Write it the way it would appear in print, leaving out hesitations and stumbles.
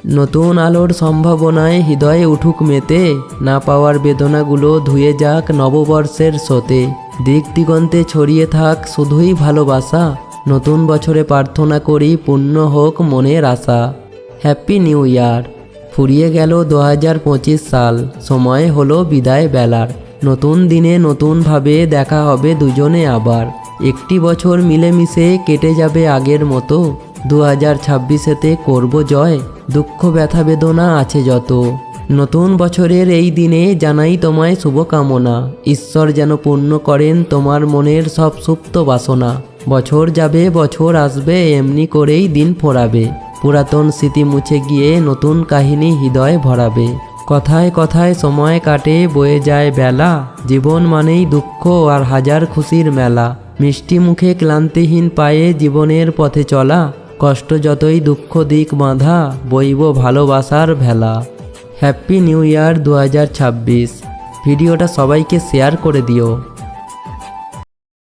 নতুন আলোর সম্ভাবনায় হৃদয়ে উঠুক মেতে, না পাওয়ার বেদনাগুলো ধুয়ে যাক নববর্ষের স্রোতে। দিক দিগন্তে ছড়িয়ে থাক শুধুই ভালোবাসা, নতুন বছরে প্রার্থনা করি পূর্ণ হোক মনের আশা। Happy new year. ফুরিয়ে গেল 2025 সাল, সময় হলো বিদায় বেলার। নতুন দিনে নতুনভাবে দেখা হবে দুজনে আবার। একটি বছর মিলেমিশে কেটে যাবে আগের মতো, 2026-এতে করব জয়, দুঃখ ব্যথা বেদনা আছে যত। নতুন বছরের এই দিনে জানাই তোমায় শুভকামনা, ঈশ্বর যেন পূর্ণ করেন তোমার মনের সব সুপ্ত বাসনা। বছর যাবে বছর আসবে, এমনি করেই দিন ফোরাবে, পুরাতন স্মৃতি মুছে গিয়ে নতুন কাহিনী হৃদয় ভরাবে। কথায় কথায় সময় কাটে বয়ে যায় বেলা, জীবন মানেই দুঃখ আর হাজার খুশির মেলা। মিষ্টি মুখে ক্লান্তিহীন পায়ে জীবনের পথে চলা, কষ্ট যতই দুঃখ দিক বাঁধা, বইব ভালোবাসার ভেলা। Happy new year 2026। ভিডিওটা সবাইকে শেয়ার করে দিও।